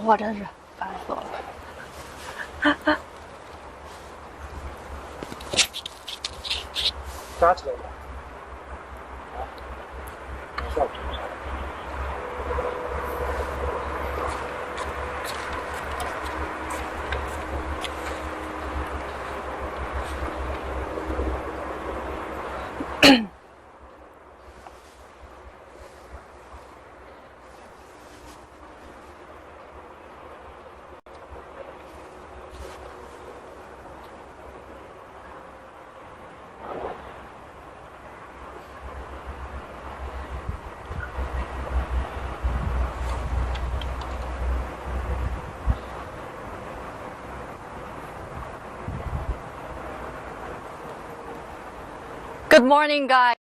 话真是烦死了。扎起来吧。没事。Good morning, guys.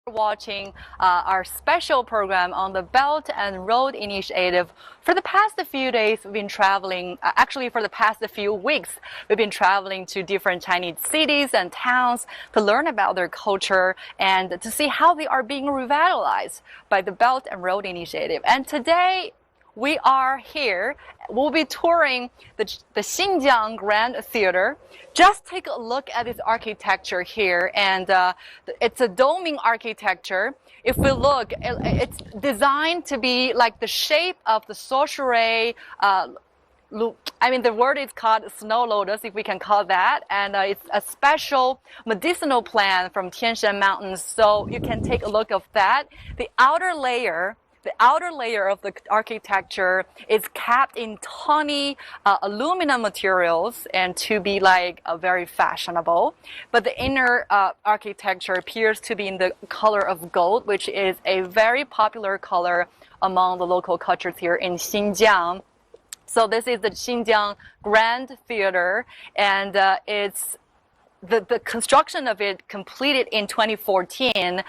Watching our special program on the Belt and Road Initiative. For the past few days, we've been traveling, actually for the past few weeks, we've been traveling to different Chinese cities and towns to learn about their culture and to see how they are being revitalized by the Belt and Road Initiative. And today, we are here. We'll be touring the Xinjiang Grand Theater. Just take a look at this architecture here, and it's a doming architecture. If we look, it's designed to be like the shape of the sorcerer. I mean, the word is called snow lotus, if we can call that, and it's a special medicinal plant from Tianshan Mountains. So you can take a look of that. The outer layer of the architecture is capped in tawny aluminum materials and to be like very fashionable. But the inner architecture appears to be in the color of gold, which is a very popular color among the local cultures here in Xinjiang. So this is the Xinjiang Grand Theater, and it's the construction of it completed in 2014.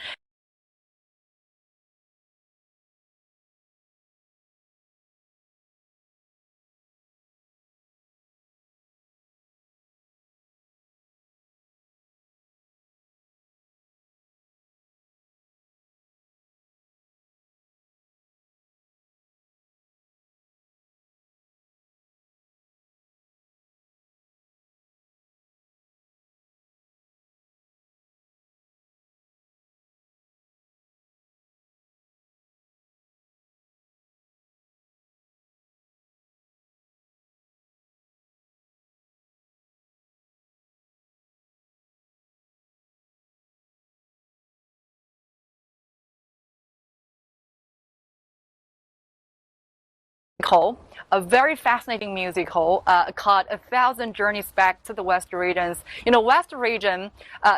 A very fascinating musical called A Thousand Journeys Back to the West Regions. You know, West region,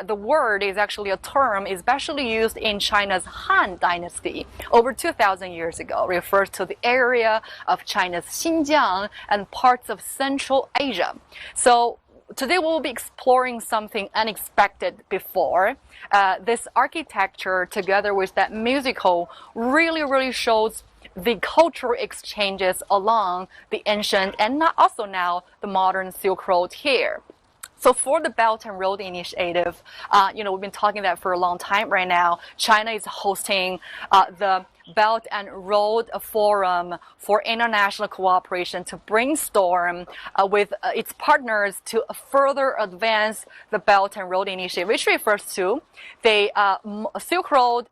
the word is actually a term especially used in China's Han Dynasty over 2,000 years ago. It refers to the area of China's Xinjiang and parts of Central Asia. So today we'll be exploring something unexpected before. This architecture together with that musical really shows the cultural exchanges along the ancient and also now the modern Silk Road here. So for the Belt and Road Initiative, we've been talking that for a long time right now. China is hosting the Belt and Road Forum for International Cooperation to brainstorm with its partners to further advance the Belt and Road Initiative, which refers to the Silk Road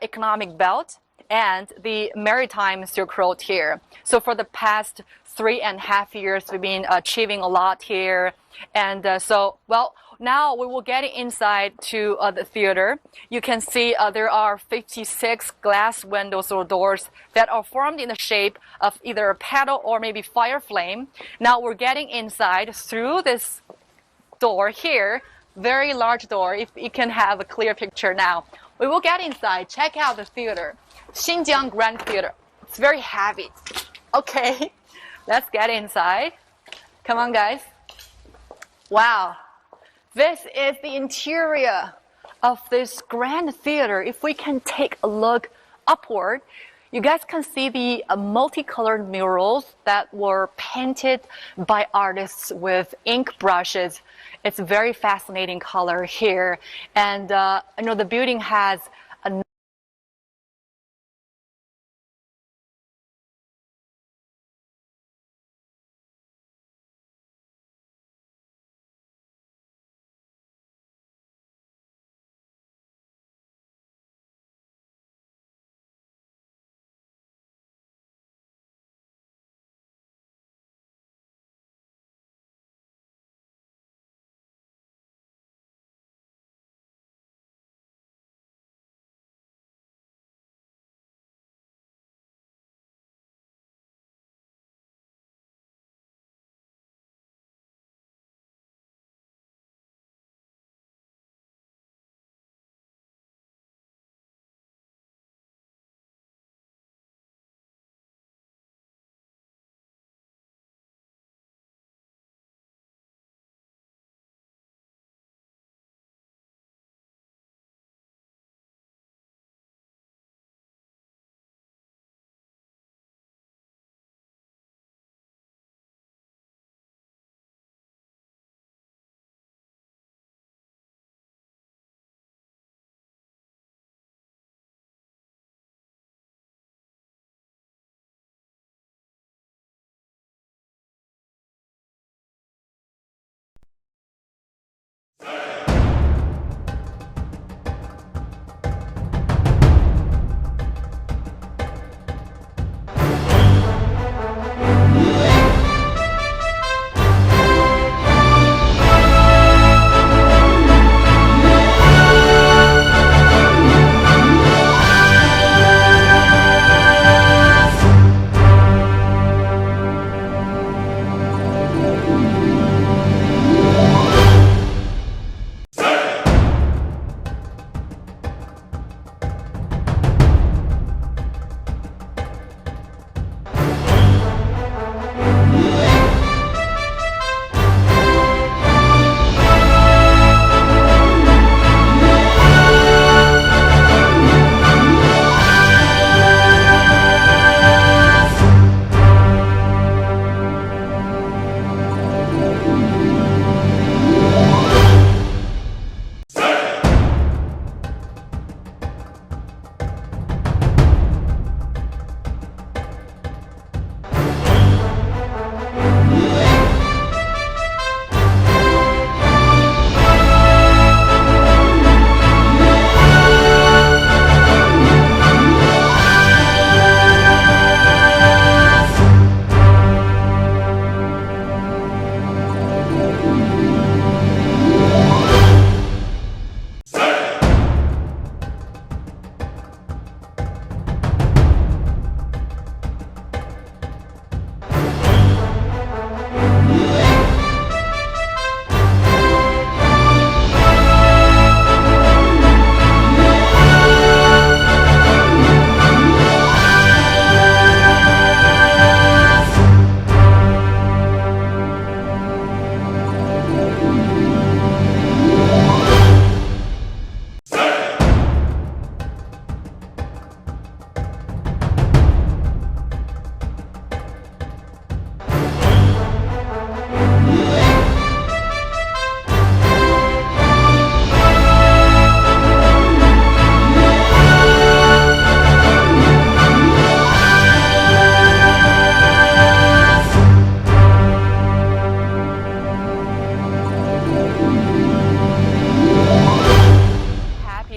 Economic Belt and the Maritime Silk Road here. So for the past 3.5 years, we've been achieving a lot here. And now we will get inside to the theater. You can see there are 56 glass windows or doors that are formed in the shape of either a petal or maybe fire flame. Now we're getting inside through this door here, very large door, if you can have a clear picture now. We will get inside, check out the theater, Xinjiang Grand Theater. It's very heavy. Okay, let's get inside. Come on, guys. Wow, this is the interior of this Grand Theater. If we can take a look upward, you guys can see the multicolored murals that were painted by artists with ink brushes. It's a very fascinating color here. And the building has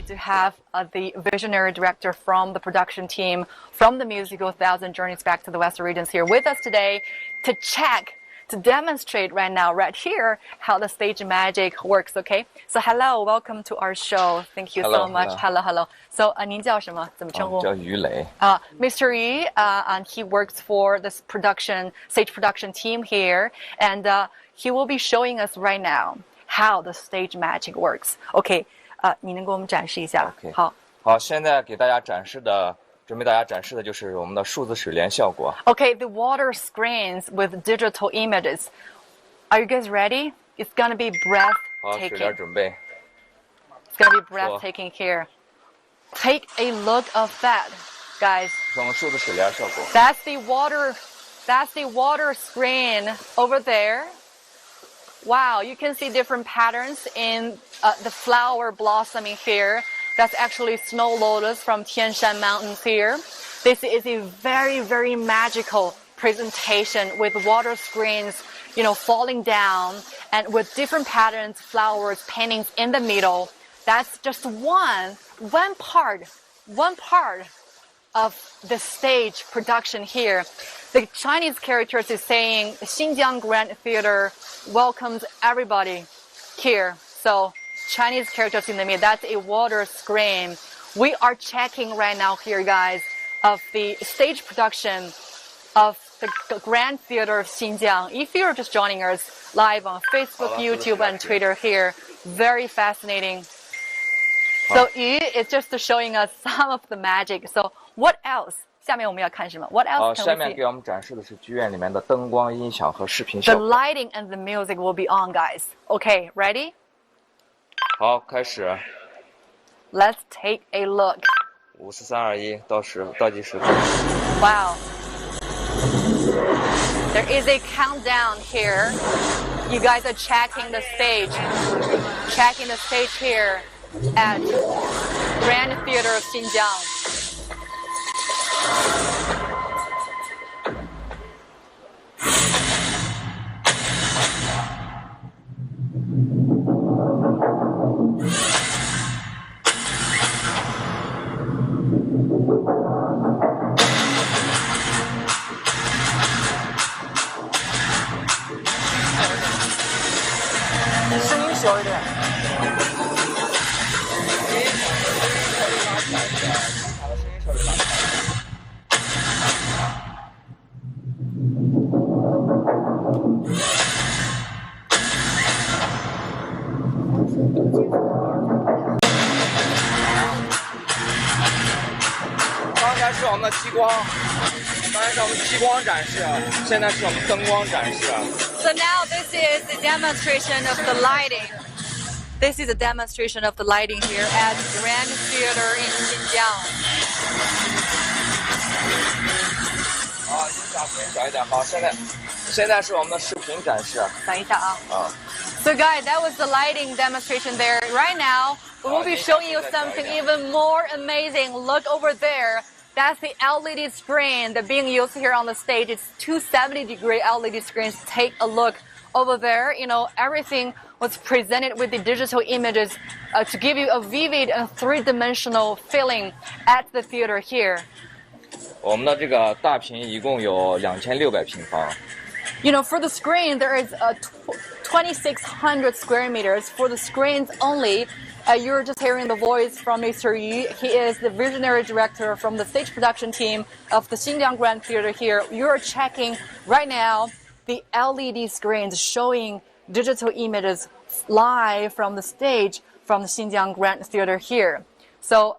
To have the visionary director from the production team from the musical Thousand Journeys Back to the Western Regions here with us today to demonstrate right now, right here, how the stage magic works. Okay, so hello, welcome to our show. Thank you so much. Hello. So 您叫什么？怎么称呼？叫于雷。Mr. Yu, and he works for this stage production team here, and he will be showing us right now how the stage magic works. Okay. 你能给我们展示一下？ Okay. 好，现在给大家准备大家展示的就是我们的数字水帘效果。Okay, the water screens with digital images. Are you guys ready? It's gonna be breathtaking. 好，水帘准备。It's gonna be breathtaking here. Take a look of that, guys. 从数字水帘效果。That's the water screen over there. Wow, you can see different patterns in the flower blossoming here. That's actually snow lotus from Tianshan Mountains here. This is a very, very magical presentation with water screens, falling down and with different patterns, flowers, paintings in the middle. That's just one part of the stage production here. The Chinese characters is saying Xinjiang Grand Theater welcomes everybody here. So Chinese characters in the middle, that's a water screen. We are checking right now here, guys, of the stage production of the Grand Theater of Xinjiang. If you're just joining us live on Facebook, YouTube, and Twitter here, very fascinating. So Yu is just showing us some of the magic. So what else? 下面我们要看什么？ What else can we see? 下面给我们展示的是剧院里面的灯光、音响和视频效 The 果。 lighting and the music will be on, guys. Okay, ready? 好，开始。Let's take a look. 5、4、3、2、1，倒计时。Wow. There is a countdown here. You guys are checking the stage. Checking the stage here at Grand Theater of Xinjiang. 小一点。刚才是我们的激光，刚才是我们激光展示，现在是我们灯光展示。So now this is the demonstration of the lighting. This is a demonstration of the lighting here at Grand Theater in Xinjiang. 啊，音响声音小一点。好，现在是我们的视频展示。等一下啊。啊。So guys, that was the lighting demonstration there. Right now, we will be showing you something even more amazing. Look over there. That's the LED screen that's being used here on the stage. It's 270-degree LED screens. Take a look over there. You know, everything was presented with the digital images to give you a vivid and three-dimensional feeling at the theater here. 我们的这个大屏一共有2600平方。You know, for the screen, there is 2,600 square meters. For the screens only, you're just hearing the voice from Mr. Yu. He is the visionary director from the stage production team of the Xinjiang Grand Theater here. You're checking right now the LED screens showing digital images live from the stage from the Xinjiang Grand Theater here. So,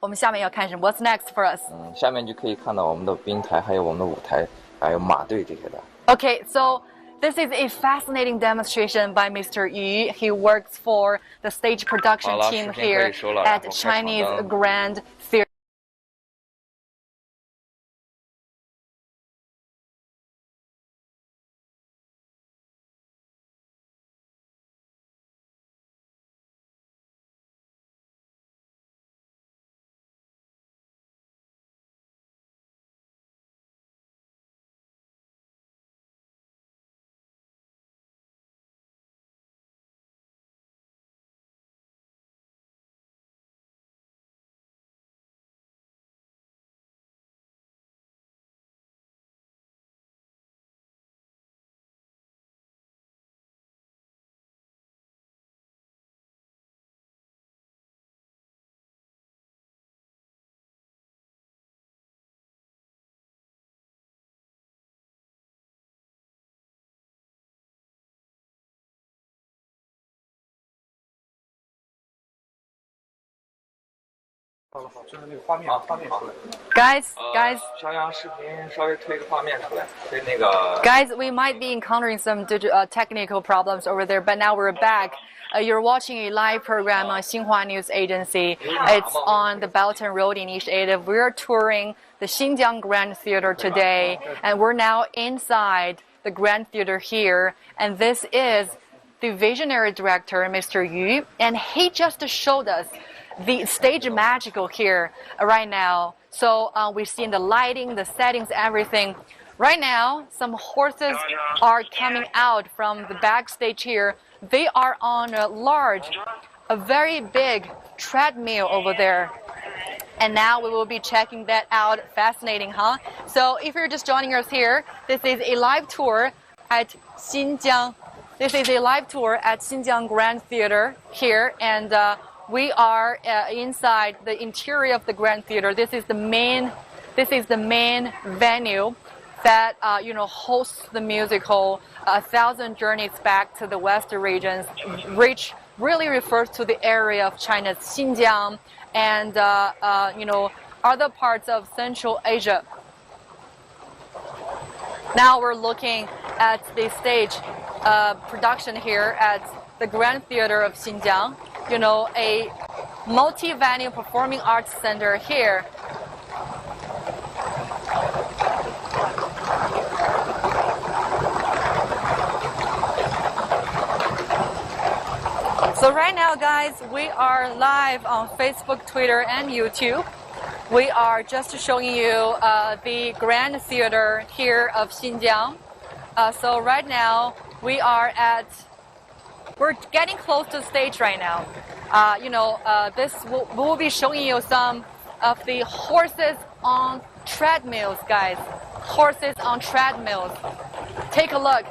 我们下面要看什么 What's next for us? 下面就可以看到我们的冰台，还有我们的舞台，还有马队这些的。Okay, so this is a fascinating demonstration by Mr. Yu. He works for the stage production team here at Chinese Grand Theater. Guys, 小杨视频稍微推个画面出来，对那个。Guys, we might be encountering some technical problems over there, but now we're back. You're watching a live program on Xinhua News Agency. It's on the Belt and Road Initiative. We're touring the Xinjiang Grand Theater today, and we're now inside the Grand Theater here. And this is the visionary director, Mr. Yu, and he just showed us the stage magical here right now. So we've seen the lighting, the settings, everything. Right now, some horses are coming out from the backstage here. They are on a very big treadmill over there. And now we will be checking that out. Fascinating, huh? So if you're just joining us here, this is a live tour at Xinjiang. This is a live tour at Xinjiang Grand Theater here, and we are inside the interior of the Grand Theater. This is the main venue that hosts the musical 1,000 Journeys Back to the West regions, which really refers to the area of China's Xinjiang and other parts of Central Asia. Now we're looking at the stage production here at the Grand Theater of Xinjiang. You know, a multi-venue performing arts center here. So right now, guys, we are live on Facebook, Twitter, and YouTube. We are just showing you the Grand Theater here of Xinjiang. So right now, we're getting close to the stage right now. We will be showing you some of the horses on treadmills, guys. Horses on treadmills. Take a look.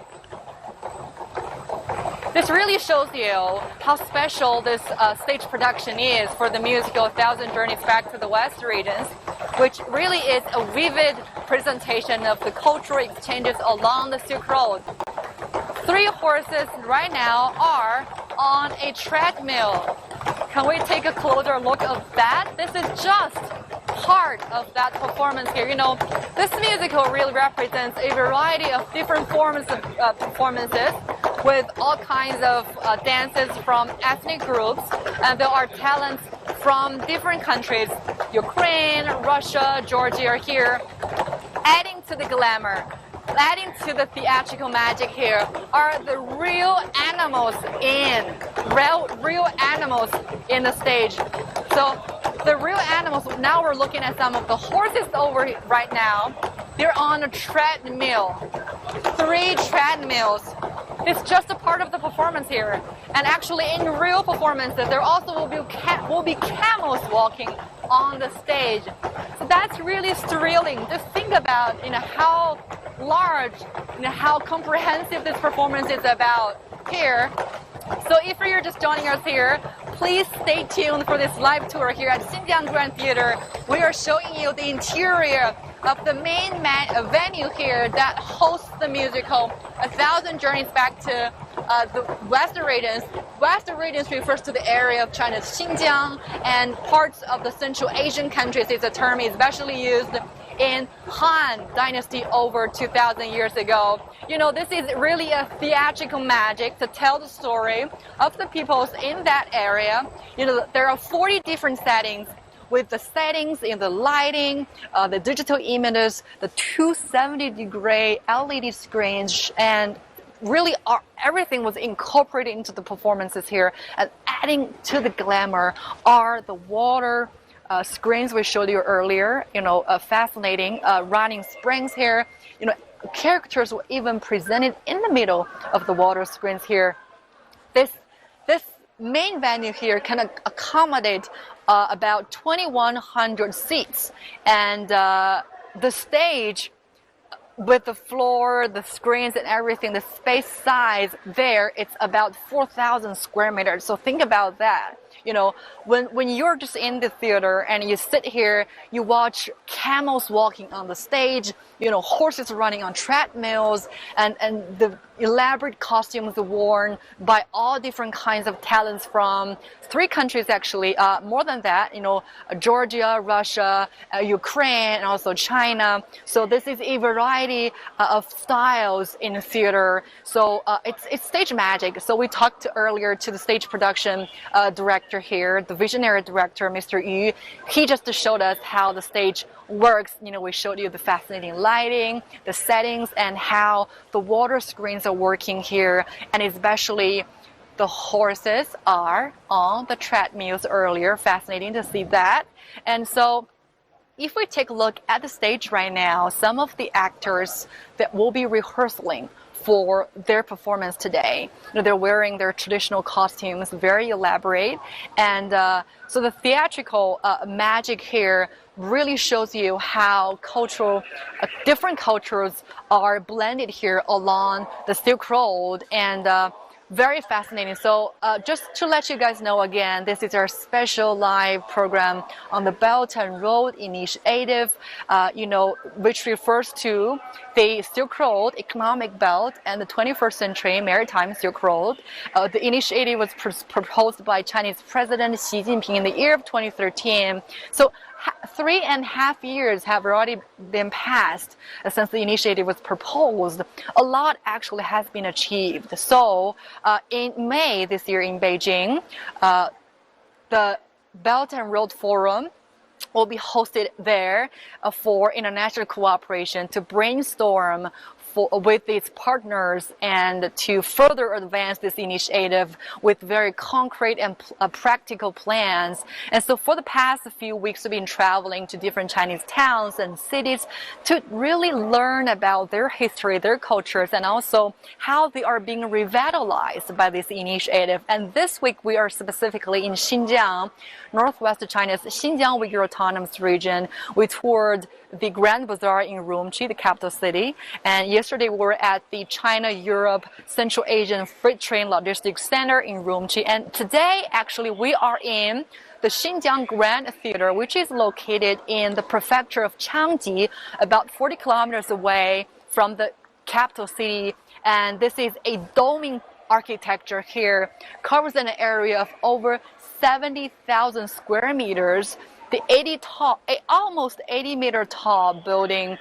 This really shows you how special this stage production is for the musical 1,000 Journeys Back to the West regions, which really is a vivid presentation of the cultural exchanges along the Silk Road. 3 horses right now are on a treadmill. Can we take a closer look of that? This is just part of that performance here. You know, this musical really represents a variety of different forms of performances with all kinds of dances from ethnic groups, and there are talents from different countries. Ukraine, Russia, Georgia are here, adding to the glamour. Adding to the theatrical magic here are the real animals in the stage. So the real animals, now we're looking at some of the horses over right now. They're on a treadmill, 3 treadmills. It's just a part of the performance here. And actually in real performances, there also will be camels walking on the stage. So that's really thrilling. Just think about, how large, how comprehensive this performance is about here. So if you're just joining us here, please stay tuned for this live tour here at Xinjiang Grand Theater. We are showing you the interior of the main venue here that hosts the musical 1,000 Journeys Back to the Western regions. Western regions refers to the area of China's Xinjiang, and parts of the Central Asian countries is a term especially used in Han Dynasty over 2,000 years ago. This is really a theatrical magic to tell the story of the peoples in that area. There are 40 different settings, with the settings in the lighting, the digital images, the 270-degree LED screens, and really everything was incorporated into the performances here. And adding to the glamour are the water screens we showed you earlier, fascinating running springs here. Characters were even presented in the middle of the water screens here. This main venue here can accommodate about 2,100 seats, and the stage with the floor, the screens and everything, the space size there, it's about 4,000 square meters. So think about that. When you're just in the theater and you sit here, you watch camels walking on the stage, horses running on treadmills, and the elaborate costumes worn by all different kinds of talents from 3 countries actually, more than that, Georgia, Russia, Ukraine, and also China. So this is a variety of styles in the theater. So it's stage magic. So we talked earlier to the stage production director here, the visionary director, Mr. Yu. He just showed us how the stage works. We showed you the fascinating lighting, the settings, and how the water screens are working here, and especially the horses are on the treadmills earlier. Fascinating to see that. And so if we take a look at the stage right now, some of the actors that will be rehearsing for their performance today, they're wearing their traditional costumes, very elaborate, and so the theatrical magic here really shows you how different cultures are blended here along the Silk Road, and very fascinating. So just to let you guys know again, this is our special live program on the Belt and Road Initiative, which refers to the Silk Road economic belt and the 21st century maritime Silk Road. The initiative was proposed by Chinese President Xi Jinping in the year of 2013. So 3.5 years have already been passed since the initiative was proposed. A lot actually has been achieved. So in May this year in Beijing, the Belt and Road Forum will be hosted there for international cooperation to brainstorm with its partners and to further advance this initiative with very concrete and practical plans. And so for the past few weeks, we've been traveling to different Chinese towns and cities to really learn about their history, their cultures, and also how they are being revitalized by this initiative. And this week, we are specifically in Xinjiang, northwest China's Xinjiang Uyghur Autonomous Region. We toured the Grand Bazaar in Urumqi, the capital city, and yesterday yesterday we were at the China-Europe Central Asian Freight Train Logistics Center in Urumqi, and today actually we are in the Xinjiang Grand Theater, which is located in the prefecture of Changji, about 40 kilometers away from the capital city. And this is a doming architecture here, covers an area of over 70,000 square meters. The almost 80-meter tall building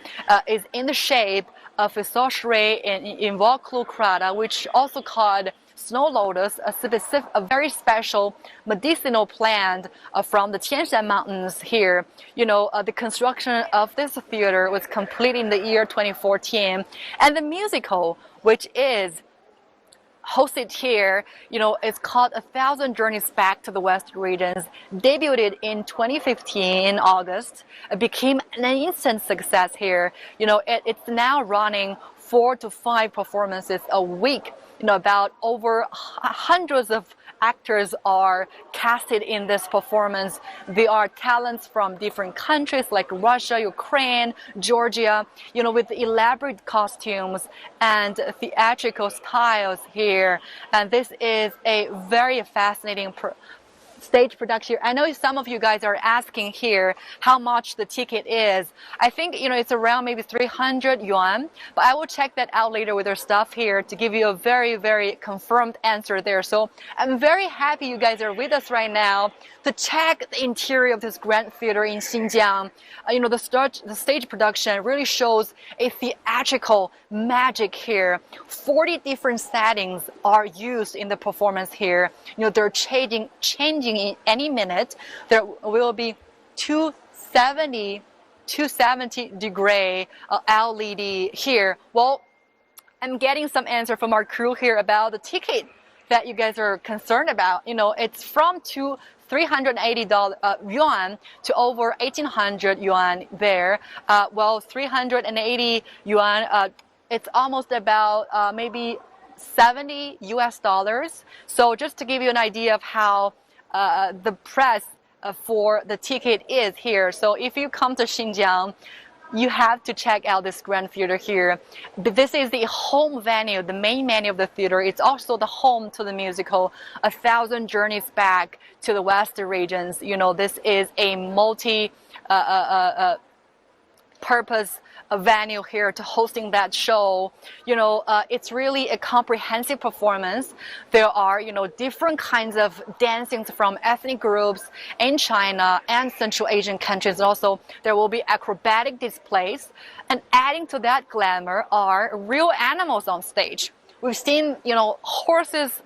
is in the shape of a sorcery in Involucrata, which also called snow lotus, a very special medicinal plant from the Tianshan Mountains here. The construction of this theater was completed in the year 2014, and the musical, which is hosted here, it's called 1,000 Journeys Back to the West Regions, debuted in 2015 in August. It became an instant success here. It's now running 4 to 5 performances a week. About over hundreds of actors are casted in this performance. They are talents from different countries like Russia, Ukraine, Georgia, with elaborate costumes and theatrical styles here. And this is a very fascinating stage production. I know some of you guys are asking here how much the ticket is. I think it's around maybe 300 yuan, but I will check that out later with our staff here to give you a very, very confirmed answer there. So I'm very happy you guys are with us right now to check the interior of this grand theater in Xinjiang. The stage production really shows a theatrical magic here. 40 different settings are used in the performance here. They're changing in any minute. There will be 270 degree LED here. Well, I'm getting some answer from our crew here about the ticket that you guys are concerned about. It's from 380 yuan to over 1,800 yuan there. 380 yuan, it's almost about maybe $70 US. So just to give you an idea of how the price for the ticket is here. So if you come to Xinjiang, you have to check out this grand theater here. This is the home venue, the main venue of the theater. It's also the home to the musical 1,000 Journeys Back to the West Regions. This is a multi-purpose venue here to hosting that show. It's really a comprehensive performance. There are, different kinds of dancings from ethnic groups in China and Central Asian countries. Also, there will be acrobatic displays. And adding to that glamour are real animals on stage. We've seen, horses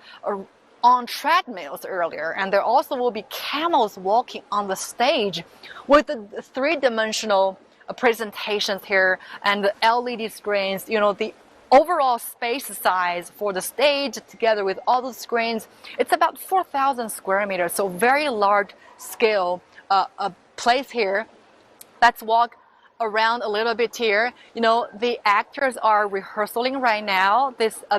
on treadmills earlier, and there also will be camels walking on the stage with the three-dimensional presentations here and the LED screens. The overall space size for the stage together with all the screens, it's about 4,000 square meters, so very large scale place here. Let's walk around a little bit here. The actors are rehearsing right now.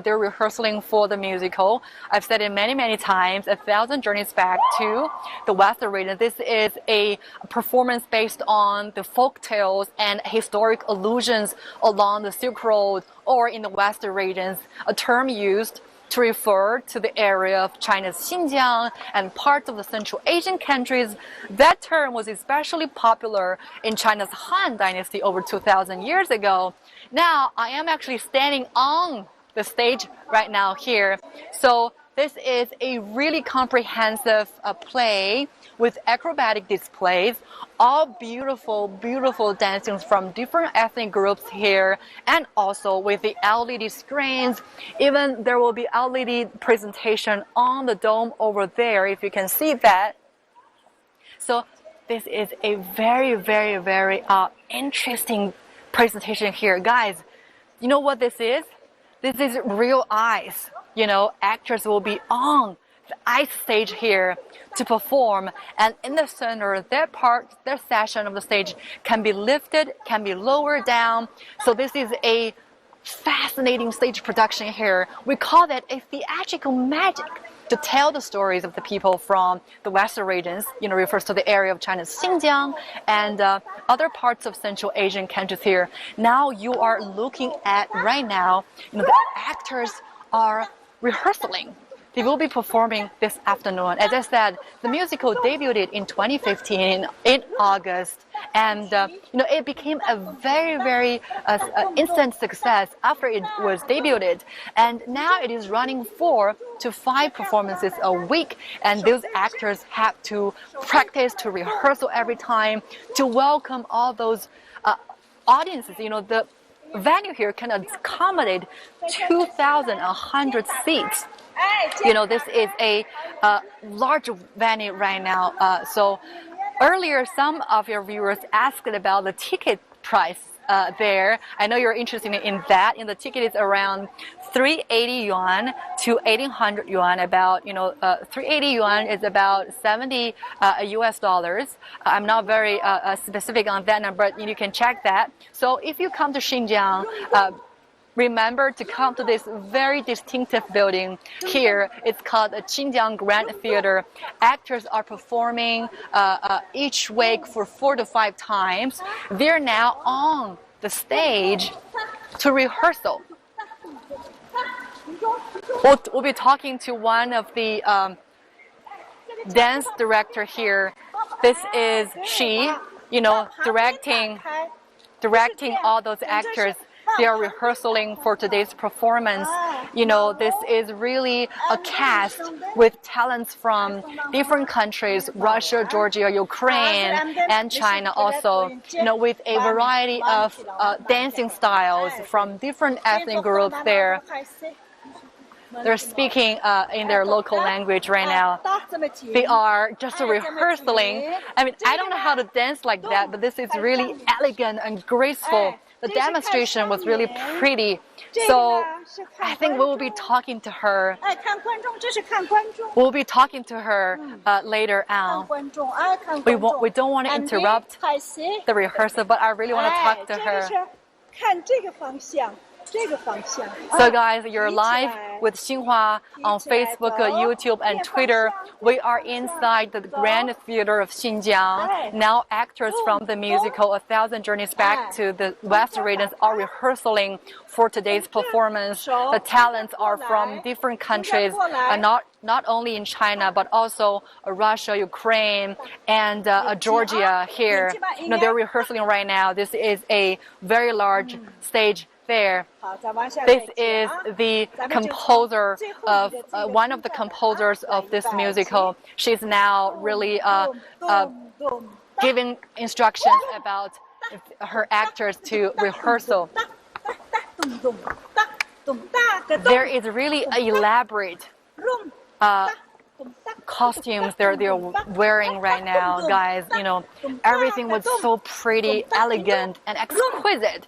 They're rehearsing for the musical. I've said it many times, 1,000 Journeys Back to the Western Region. This is a performance based on the folk tales and historic allusions along the Silk Road or in the Western regions, a term used to refer to the area of China's Xinjiang and parts of the Central Asian countries. That term was especially popular in China's Han Dynasty over 2,000 years ago. Now, I am actually standing on the stage right now here. So this is a really comprehensive play with acrobatic displays, all beautiful dancings from different ethnic groups here, and also with the LED screens. Even there will be LED presentation on the dome over there, if you can see that. So this is a very interesting presentation here. Guys, you know what this is? This is real ice. Actors will be on the ice stage here to perform, and in the center, their section of the stage can be lifted, can be lowered down. So this is a fascinating stage production here. We call that a theatrical magic. to tell the stories of the people from the western regions, refers to the area of China's Xinjiang and other parts of Central Asian countries here. Now you are looking at right now, the actors are rehearsing. They will be performing this afternoon. As I said, the musical debuted in 2015 in August, and it became a very, very instant success after it was debuted. And now it is running 4 to 5 performances a week, and those actors have to practice, to rehearsal every time, to welcome all those audiences. The venue here can accommodate 2,100 seats. This is a large venue right now. So earlier, some of your viewers asked about the ticket price there. I know you're interested in that. And the ticket is around 380 yuan to 1,800 yuan. About 380 yuan is about 70 US dollars. I'm not very specific on that number, but you can check that. So if you come to Xinjiang, remember to come to this very distinctive building here. It's called the Xinjiang Grand Theater. Actors are performing each week for 4 to 5 times. They're now on the stage to rehearsal. We'll be talking to one of the dance director here. This is she, directing all those actors. They are rehearsing for today's performance. This is really a cast with talents from different countries, Russia, Georgia, Ukraine, and China also, with a variety of dancing styles from different ethnic groups there. They're speaking in their local language right now. They are just rehearsing. I don't know how to dance like that, but this is really elegant and graceful. The demonstration was really pretty. So I think we will be talking to her. We'll be talking to her later on. We don't want to interrupt the rehearsal, but I really want to talk to her. So guys, you're live with Xinhua on Facebook, YouTube, and Twitter. We are inside the Grand Theater of Xinjiang. Now actors from the musical 1,000 Journeys Back to the West regions are rehearsing for today's performance. The talents are from different countries, not only in China, but also Russia, Ukraine, and Georgia here. They're rehearsing right now. This is a very large stage there. This is the composer of one of the composers of this musical. She's now really giving instructions about her actors to rehearsal. There is really elaborate costumes they're wearing right now, guys. Everything was so pretty, elegant, and exquisite.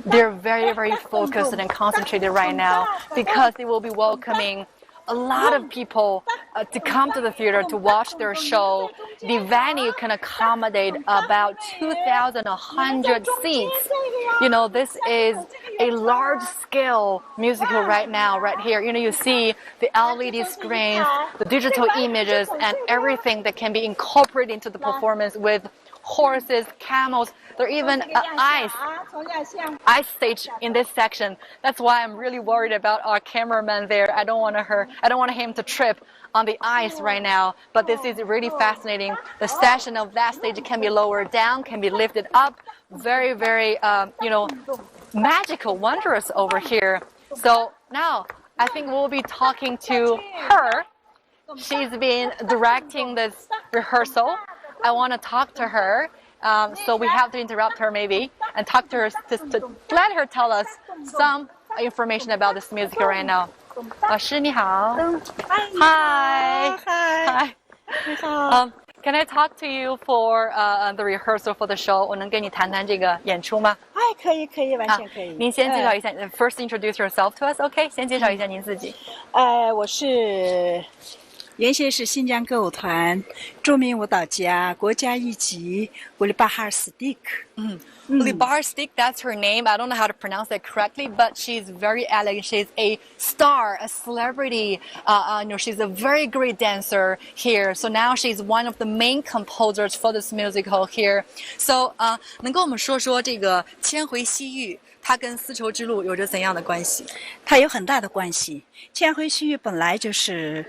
They're very, very focused and concentrated right now because they will be welcoming a lot of people to come to the theater to watch their show. The venue can accommodate about 2,100 seats. This is a large-scale musical right now, right here. You see the LED screens, the digital images, and everything that can be incorporated into the performance with horses, camels. There are even ice stage in this section. That's why I'm really worried about our cameraman there. I don't want him to trip on the ice right now. But this is really fascinating. The section of that stage can be lowered down, can be lifted up. Very, very, magical, wondrous over here. So now I think we'll be talking to her. She's been directing this rehearsal. I want to talk to her. So we have to interrupt her maybe and talk to her to let her tell us some information about this musical right now. 老师你好 Hi. Can I talk to you for the rehearsal for the show? 我能跟你谈谈这个演出吗？可以，完全可以。您先介绍一下，First introduce yourself to us, OK？ 先介绍一下您自己。我是原先是新疆歌舞团著名舞蹈家，国家一级古里巴哈尔斯蒂克。Li Bar Stick, that's her name. I don't know how to pronounce that correctly, but she's very elegant. She's a star, a celebrity. She's a very great dancer here. So now she's one of the main composers for this musical here. So, 能跟我们说说这个千回西域，它跟丝绸之路有着怎样的关系？它有很大的关系。千回西域本来就是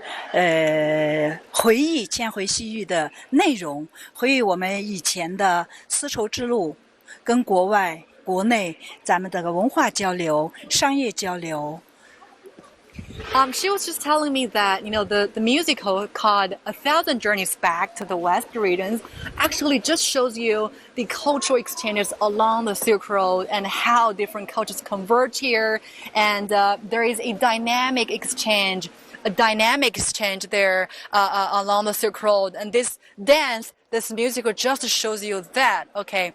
回忆千回西域的内容，回忆我们以前的丝绸之路，跟国外、国内咱们这个文化交流、商业交流。She was just telling me that, the musical called A Thousand Journeys Back to the West Regions actually just shows you the cultural exchanges along the Silk Road and how different cultures converge here. And there is a dynamic exchange there along the Silk Road. And this musical just shows you that. Okay.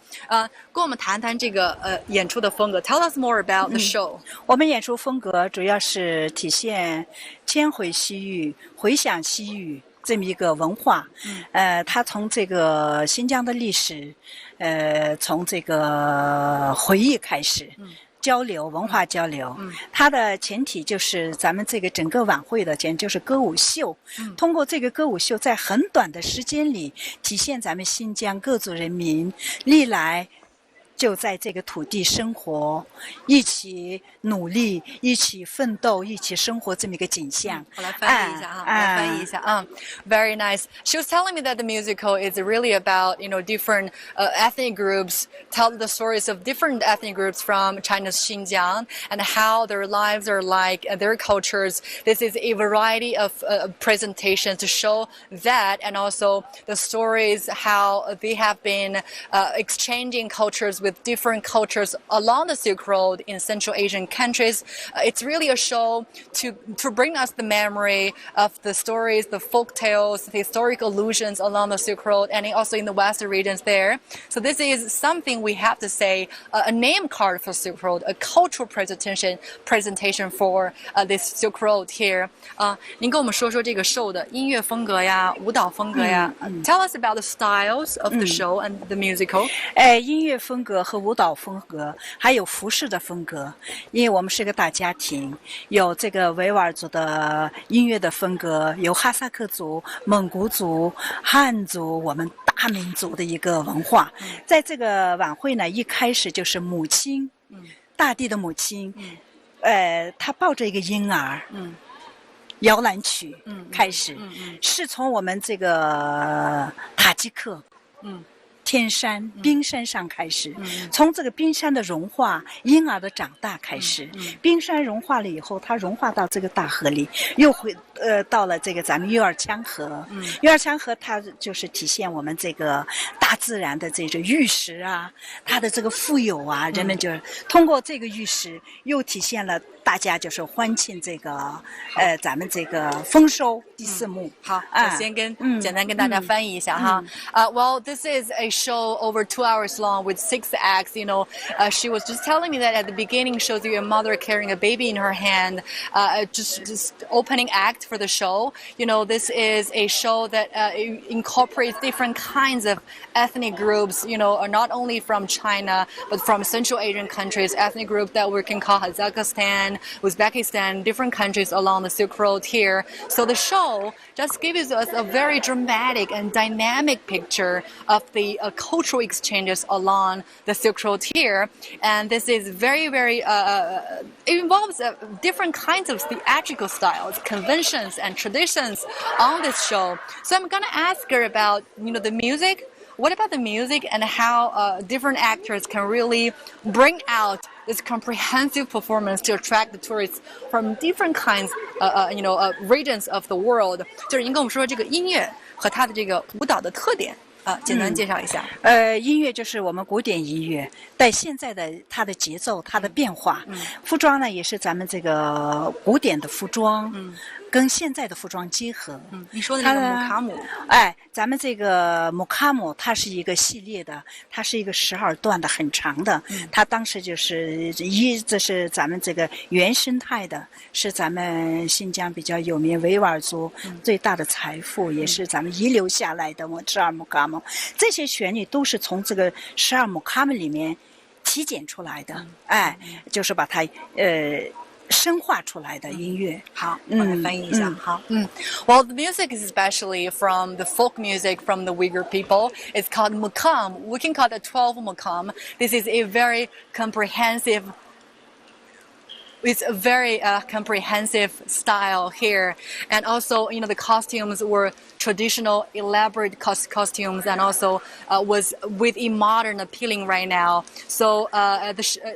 跟我们谈谈这个演出的风格。Tell us more about the show. 我们演出风格主要是体现千回西域、回想西域这么一个文化。它从这个新疆的历史，从这个回忆开始。交流文化交流，它的前提就是咱们这个整个晚会的前提就是歌舞秀。通过这个歌舞秀，在很短的时间里，体现咱们新疆各族人民历来就在这个土地生活，一起努力，一起奋斗，一起生活这么一个景象。我来翻译一下啊，我来翻译一下。Very nice. She was telling me that the musical is really about, different ethnic groups, tell the stories of different ethnic groups from China's Xinjiang and how their lives are like, their cultures. This is a variety of presentations to show that, and also the stories how they have been exchanging cultures with different cultures along the Silk Road in Central Asian countries. It's really a show to bring us the memory of the stories, the folk tales, the historic allusions along the Silk Road, and also in the Western regions there. So this is something we have to say, a name card for Silk Road, a cultural presentation for this Silk Road here. 您跟我们说说这个 show 的音乐风格呀，舞蹈风格呀。Tell us about the styles of the show and the musical. 音乐风格和舞蹈风格，还有服饰的风格。因为我们是个大家庭，有这个维吾尔族的音乐的风格，有哈萨克族、蒙古族、汉族，我们大民族的一个文化。在这个晚会呢，一开始就是母亲，大地的母亲，她抱着一个婴儿，摇篮曲开始，是从我们这个塔吉克，天山冰山上开始，从这个冰山的融化，婴儿的长大开始，冰山融化了以后，它融化到这个大河里，又到了这个咱们月儿羌河，月儿羌河它就是体现我们这个大自然的这种玉石啊，它的这个富有啊，人们就通过这个玉石，又体现了大家就是欢庆这个咱们这个丰收第四幕。好，我先简单跟大家翻译一下哈。Well, this is a show over 2 hours long with 6 acts. She was just telling me that at the beginning shows you a mother carrying a baby in her hand. Just opening act for the show. This is a show that incorporates different kinds of ethnic groups. Not only from China but from Central Asian countries. Ethnic group that we can call Kazakhstan, Uzbekistan, different countries along the Silk Road here. So the show just gives us a very dramatic and dynamic picture of the cultural exchanges along the Silk Road here. And this is very, very, it involves different kinds of theatrical styles, conventions, and traditions on this show. So I'm going to ask her about, the music. What about the music and how different actors can really bring out this comprehensive performance to attract the tourists from different kinds, regions of the world? 就是您跟我们说这个音乐和它的这个舞蹈的特点。简单介绍一下。音乐就是我们古典音乐，但现在的它的节奏、它的变化，服装呢也是咱们这个古典的服装，跟现在的服装结合。你说的那个姆卡姆，咱们这个姆卡姆它是一个系列的，它是一个12段的，很长的。它当时就是这是咱们这个原生态的，是咱们新疆比较有名维吾尔族最大的财富，也是咱们遗留下来的12姆卡姆。这些旋律都是从这个12姆卡姆里面体检出来的，就是把它深化出来的音乐。好，我来翻译一下。好，Well, the music is especially from the folk music from the Uyghur people. It's called mukam. We can call it 12 mukam. This is a very comprehensive. It's a very comprehensive style here, and also the costumes were traditional, elaborate costumes, and also was with a modern appealing right now. So,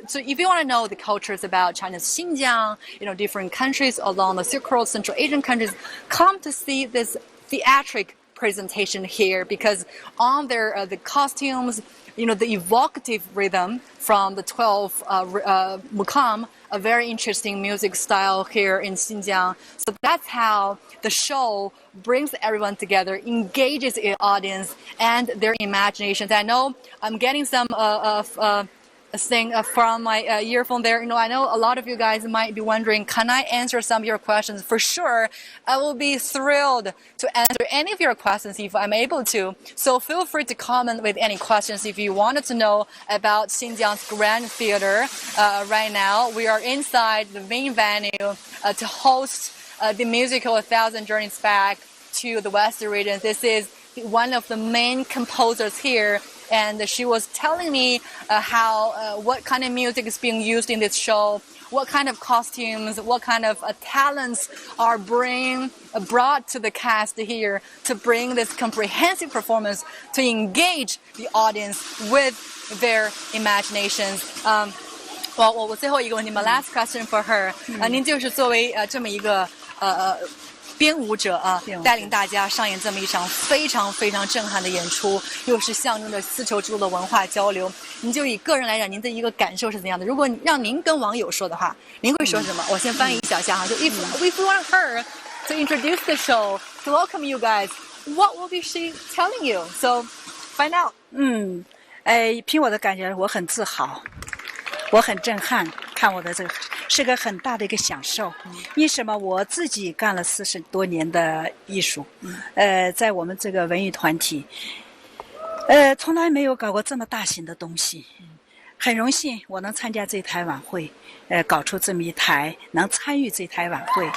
so if you want to know the cultures about China's Xinjiang, different countries along the Silk Road, Central Asian countries, come to see this theatric presentation here because on their the costumes, the evocative rhythm from the 12 mukam, a very interesting music style here in Xinjiang. So that's how the show brings everyone together, engages the audience and their imaginations. I know I'm getting some thing from my earphone there. I know a lot of you guys might be wondering, can I answer some of your questions? For sure, I will be thrilled to answer any of your questions if I'm able to. So feel free to comment with any questions if you wanted to know about Xinjiang's Grand Theater. Right now, we are inside the main venue to host the musical 1,000 Journeys Back to the Western region. This is one of the main composers here, and she was telling me what kind of music is being used in this show, what kind of costumes, what kind of talents are brought to the cast here to bring this comprehensive performance to engage the audience with their imaginations. Well, 我最后一个问题 my last question for her. 您就是作为这么一个编舞者带领大家上演这么一场非常非常震撼的演出，又是象征着丝绸之路的文化交流。您就以个人来讲，您的一个感受是怎样的？如果让您跟网友说的话，您会说什么？我先翻译一小下哈，就 if we want her to introduce the show to welcome you guys, what will be she telling you? So find out. 凭我的感觉，我很自豪，我很震撼，看我的这个是个很大的一个享受。为什么？我自己干了40多年的艺术，在我们这个文艺团体，从来没有搞过这么大型的东西。很荣幸我能参加这台晚会，搞出这么一台，能参与这台晚会，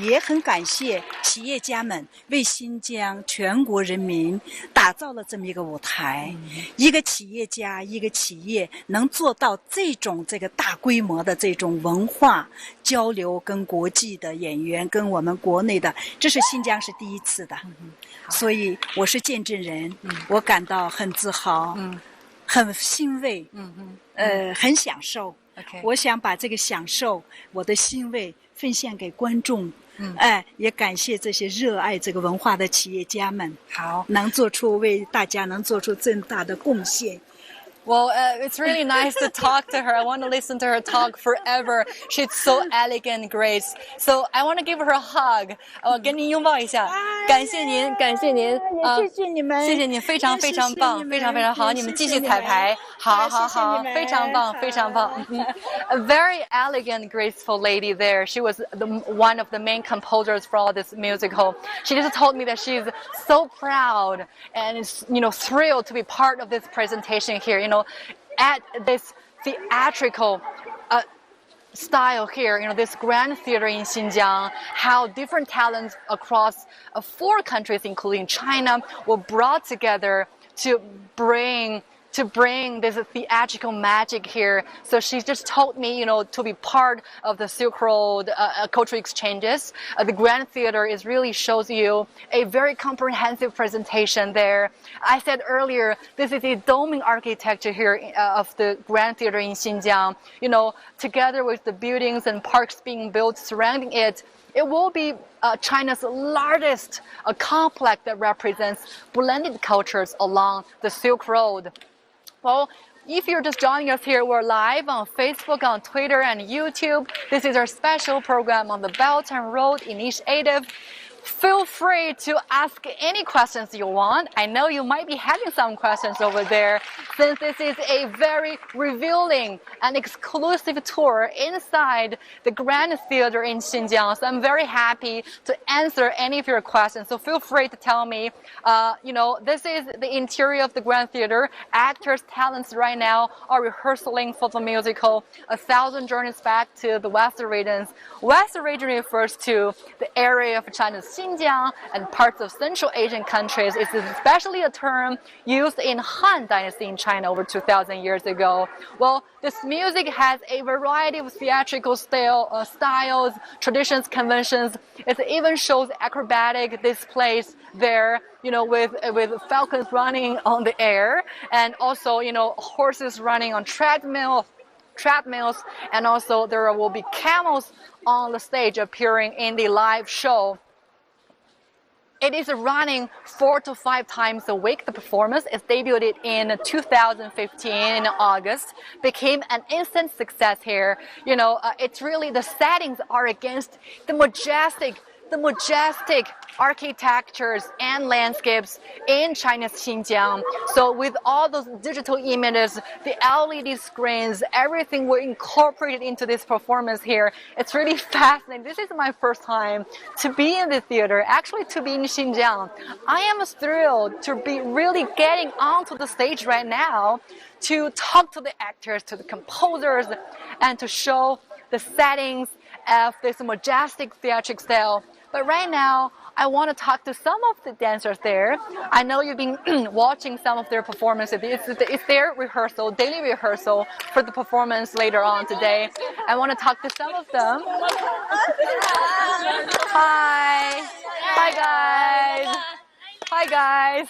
也很感谢企业家们为新疆全国人民打造了这么一个舞台。一个企业家，一个企业能做到这个大规模的这种文化交流，跟国际的演员，跟我们国内的，这是新疆是第一次的，所以我是见证人，我感到很自豪。很欣慰，很享受。我想把这个享受，我的欣慰分享给观众。也感谢这些热爱这个文化的企业家们，为大家能做出这么大的贡献。Well, it's really nice to talk to her. I want to listen to her talk forever. She's so elegant and grace. So I want to give her a hug. 我跟您拥抱一下，感谢您，感谢您，谢谢你们，谢谢你，非常非常棒，非常非常好，你们继续彩排，好，非常棒，非常棒。A very elegant, graceful lady there. She was one of the main composers for all this musical. She just told me that she's so proud and is, thrilled to be part of this presentation here. At this theatrical style here, this grand theater in Xinjiang, how different talents across 4 countries, including China, were brought together to bring this theatrical magic here. So she just told me, to be part of the Silk Road cultural exchanges. The Grand Theater really shows you a very comprehensive presentation there. I said earlier, this is a doming architecture here of the Grand Theater in Xinjiang. Together with the buildings and parks being built surrounding it, it will be China's largest complex that represents blended cultures along the Silk Road. Well, if you're just joining us here, we're live on Facebook, on Twitter, and YouTube. This is our special program on the Belt and Road Initiative. Feel free to ask any questions you want. I know you might be having some questions over there, since this is a very revealing and exclusive tour inside the Grand Theater in Xinjiang. So I'm very happy to answer any of your questions. So feel free to tell me. This is the interior of the Grand Theater. Actors, talents right now are rehearsing for the musical 1,000 Journeys Back to the Western Regions. Western region refers to the area of China's Xinjiang and parts of Central Asian countries. It's especially a term used in Han Dynasty in China over 2,000 years ago. Well, this music has a variety of theatrical styles, traditions, conventions. It even shows acrobatic displays there, with falcons running on the air, and also, horses running on treadmills, and also there will be camels on the stage appearing in the live show. It is running 4 to 5 times a week. The performance is debuted in 2015 in August, became an instant success here. It's really, the settings are against the majestic architectures and landscapes in China's Xinjiang. So with all those digital images, the LED screens, everything were incorporated into this performance here. It's really fascinating. This is my first time to be in the theater, actually to be in Xinjiang. I am thrilled to be really getting onto the stage right now to talk to the actors, to the composers, and to show the settings of this majestic theatric style. But right now, I want to talk to some of the dancers there. I know you've been watching some of their performances. It's their rehearsal, daily rehearsal for the performance later on today. I want to talk to some of them. Hi. Hi, guys. Hi, guys.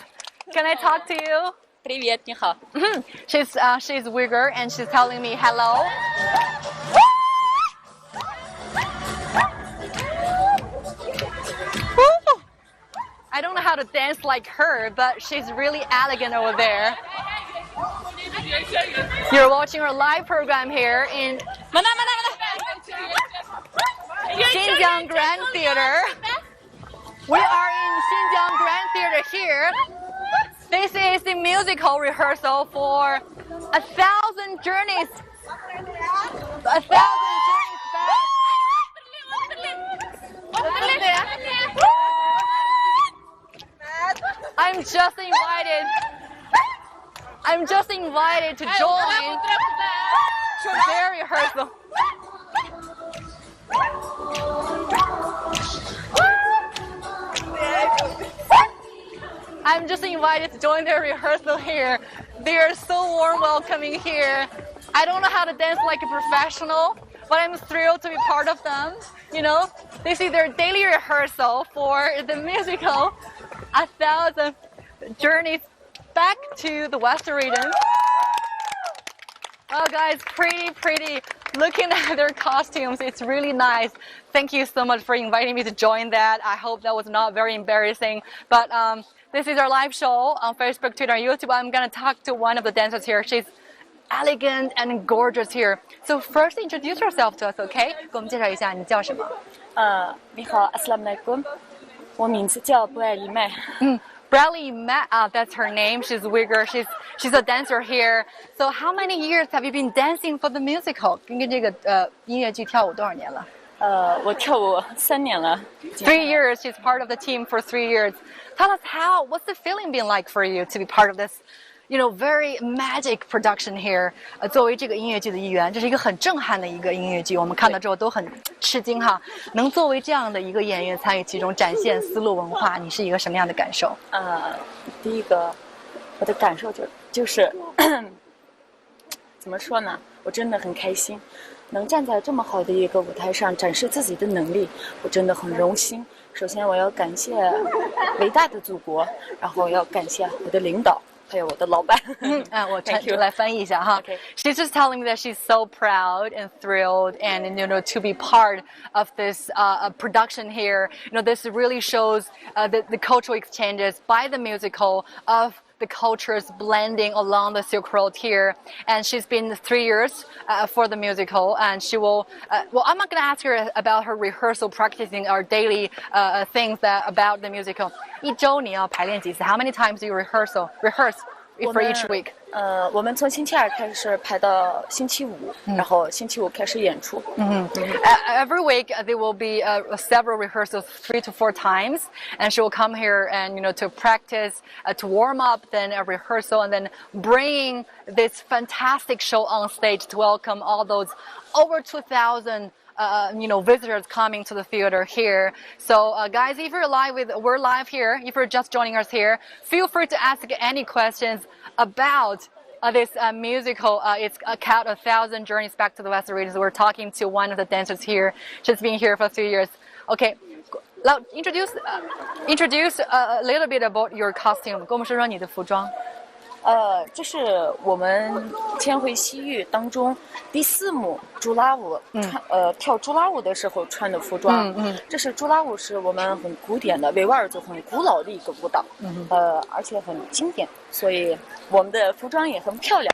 Can I talk to you? Привет, 你好. She's Uyghur and she's telling me hello. I don't know how to dance like her, but she's really elegant over there. You're watching our live program here in Xinjiang Grand Theater. We are in Xinjiang Grand Theater here. This is the musical rehearsal for 1,000 Journeys. 1,000 Journeys Back. I'm just invited to join their rehearsal. I'm just invited to join their rehearsal here. They are so warm welcoming here. I don't know how to dance like a professional, but I'm thrilled to be part of them. This is their daily rehearsal for the musical 1,000 Journeys Back to the Western Region. Oh, guys, pretty. Looking at their costumes, it's really nice. Thank you so much for inviting me to join that. I hope that was not very embarrassing. But this is our live show on Facebook, Twitter, and YouTube. I'm going to talk to one of the dancers here. She's elegant and gorgeous here. So first, introduce yourself to us, okay? 给我们介绍一下你叫什么？你好 Assalamu alaikum 我名字叫 Bradley Mai. Bradley Mai, that's her name. She's Uyghur. She's a dancer here. So how many years have you been dancing for the musical? 跟这个音乐剧跳舞多少年了？我跳舞3年了。3 years. She's part of the team for 3 years. Tell us what's the feeling been like for you to be part of this, very magic production here. 作为这个音乐剧的一员，这是一个很震撼的一个音乐剧，我们看到之后都很吃惊哈。能作为这样的一个演员参与其中，展现丝路文化，你是一个什么样的感受？第一个，我的感受就是怎么说呢？我真的很开心，能站在这么好的一个舞台上展示自己的能力，我真的很荣幸。首先，我要感谢伟大的祖国，然后要感谢我的领导。还有我的老板。我来翻译一下哈。Okay. She's just telling me that she's so proud and thrilled and to be part of this production here. This really shows the cultural exchanges by the musical of the cultures blending along the Silk Road here. And she's been 3 years for the musical, and she will. Well, I'm not going to ask her about her rehearsal, practicing our daily things about the musical. 一周你要排练几次? How many times do you rehearse for each week? 我们从星期二开始排到星期五，然后星期五开始演出。Every week there will be several rehearsals, 3 to 4 times, and she will come here and to practice, to warm up, then a rehearsal, and then bringing this fantastic show on stage to welcome all those over 2,000. Visitors coming to the theater here. So, guys, if we're live here. If you're just joining us here, feel free to ask any questions about this musical. It's Count 1,000 Journeys Back to the West Regions. We're talking to one of the dancers here. She's been here for 3 years. Okay, introduce a little bit about your costume. 跟我们说说你的服装。这是我们千回西域当中第4幕朱拉舞跳朱拉舞的时候穿的服装。这是朱拉舞，是我们很古典的维吾尔族很古老的一个舞蹈，而且很经典，所以我们的服装也很漂亮。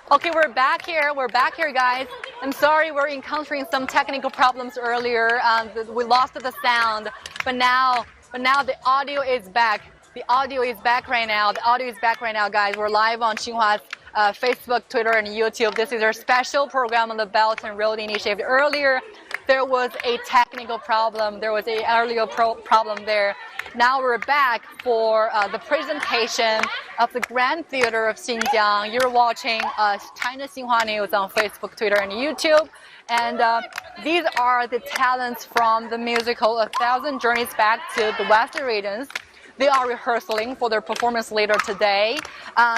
Okay, we're back here. We're back here, guys. I'm sorry we're encountering some technical problems earlier. We lost the sound, but now the audio is back. The audio is back right now. The audio is back right now, guys. We're live on Xinhua's Facebook, Twitter, and YouTube. This is our special program on the Belt and Road Initiative. Earlier, there was a technical problem. There was a earlier problem there. Now we're back for the presentation of the Grand Theater of Xinjiang. You're watching China Xinhua News on Facebook, Twitter, and YouTube. And these are the talents from the musical A Thousand Journeys Back to the Western Regions. They are rehearsing for their performance later today.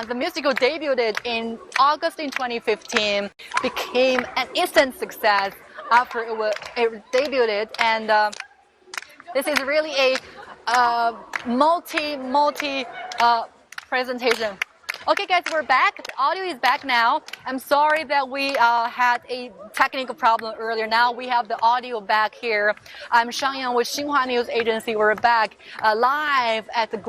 The musical debuted in August in 2015, became an instant success after it debuted, and this is really a multi presentation. Okay, guys, we're back. The audio is back now. I'm sorry that we had a technical problem earlier. Now we have the audio back here. I'm Xiangyang with Xinhua News Agency. We're back live at the